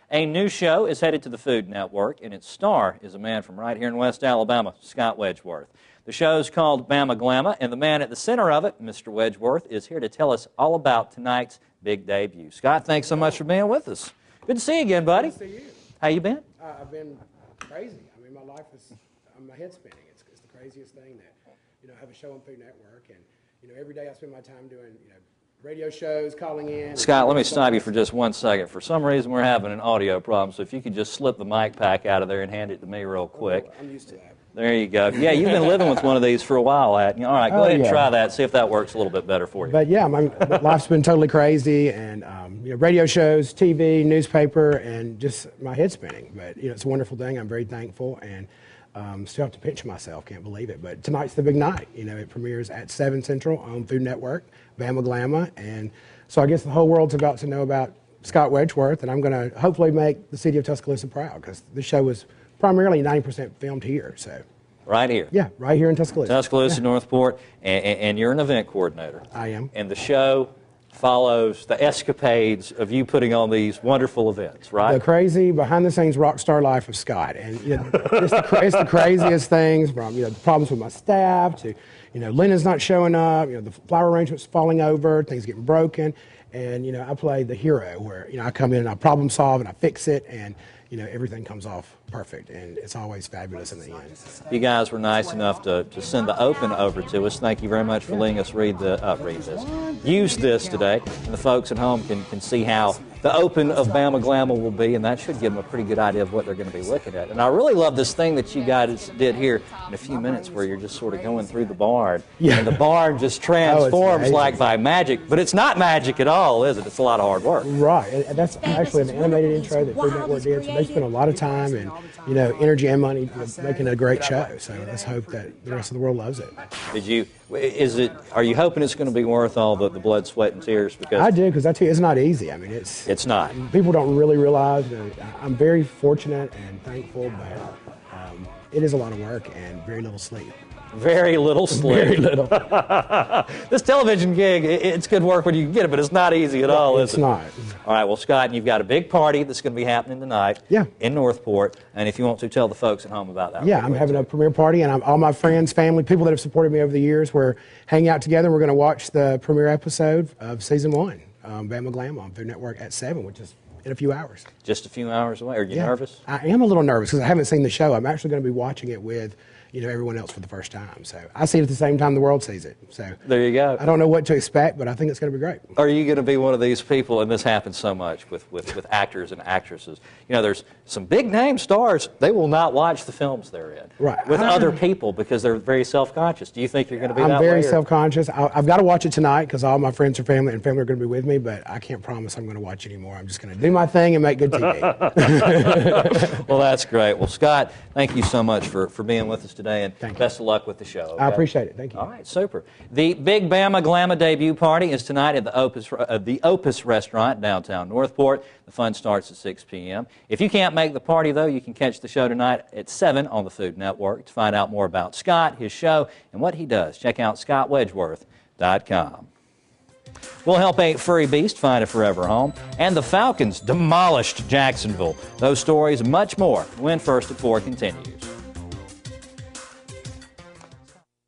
A new show is headed to the Food Network, and its star is a man from right here in West Alabama, Scot Wedgeworth. The show is called Bama Glama, and the man at the center of it, Mr. Wedgeworth, is here to tell us all about tonight's big debut. Scott, thanks so much for being with us. Good to see you again, buddy. Good to see you. How you been? I've been crazy. I mean, my life is, my head's spinning. It's the craziest thing that, I have a show on Food Network, and, every day I spend my time doing, radio shows, calling in. Scott, let me stop you for just 1 second. For some reason, we're having an audio problem, so if you could just slip the mic pack out of there and hand it to me real quick. Oh, I'm used to that. There you go. Yeah, you've been living with one of these for a while, hadn't you? All right, go ahead and try that, see if that works a little bit better for you. But yeah, my life's been totally crazy, and radio shows, TV, newspaper, and just my head's spinning. But it's a wonderful thing. I'm very thankful, and still have to pinch myself. Can't believe it. But tonight's the big night. It premieres at 7 Central on Food Network, Bama Glama, and so I guess the whole world's about to know about Scot Wedgeworth, and I'm going to hopefully make the city of Tuscaloosa proud, because the show was primarily 90% filmed here. So right here? Yeah, right here in Tuscaloosa. Tuscaloosa, yeah. Northport, and you're an event coordinator. I am. And the show follows the escapades of you putting on these wonderful events, right? The crazy, behind-the-scenes rock star life of Scott. And it's the craziest things, from the problems with my staff to linen's not showing up, the flower arrangement's falling over, things getting broken. And I play the hero, where I come in and I problem solve and I fix it, and everything comes off perfect, and it's always fabulous in the end. You guys were nice enough to send the open over to us. Thank you very much for letting us use this today, and the folks at home can see how the open of Bama Glama will be, and that should give them a pretty good idea of what they're going to be looking at. And I really love this thing that you guys did here in a few minutes, where you're just sort of going through the barn, and the barn just transforms like by magic. But it's not magic at all, is it? It's a lot of hard work. Right, and that's actually an animated intro that Food Network did, so they spent a lot of time and energy and money making a great show. So let's hope that the rest of the world loves it. Are you hoping it's going to be worth all the blood, sweat, and tears? Because I do, because I tell you, it's not easy. I mean, it's not. People don't really realize that I'm very fortunate and thankful, but it is a lot of work and very little sleep. Very little sleep. Very little. This television gig, it's good work when you can get it, but it's not easy at all, is it? It's not. All right, well, Scott, you've got a big party that's going to be happening tonight in Northport, and if you want to, tell the folks at home about that. Yeah, I'm having a premiere party, and all my friends, family, people that have supported me over the years, we're hanging out together. We're going to watch the premiere episode of Season 1, Bama Glama, on Food Network at 7, which is in a few hours. Just a few hours away? Are you nervous? I am a little nervous, because I haven't seen the show. I'm actually going to be watching it with everyone else for the first time. So I see it at the same time the world sees it. So there you go. I don't know what to expect, but I think it's going to be great. Are you going to be one of these people, and this happens so much with actors and actresses, there's some big name stars, they will not watch the films they're in with other people because they're very self-conscious. Do you think you're going to be that way? I'm very self-conscious. I've got to watch it tonight, because all my friends and family are going to be with me, but I can't promise I'm going to watch anymore. I'm just going to do my thing and make good TV. Well, that's great. Well, Scott, thank you so much for being with us today, and best of luck with the show. Okay? I appreciate it. Thank you. All right, super. The big Bama Glama debut party is tonight at the Opus Restaurant, downtown Northport. The fun starts at 6 p.m. If you can't make the party, though, you can catch the show tonight at 7 on the Food Network. To find out more about Scott, his show, and what he does, check out ScotWedgeworth.com. We'll help a furry beast find a forever home. And the Falcons demolished Jacksonville. Those stories and much more when First at 4 continues.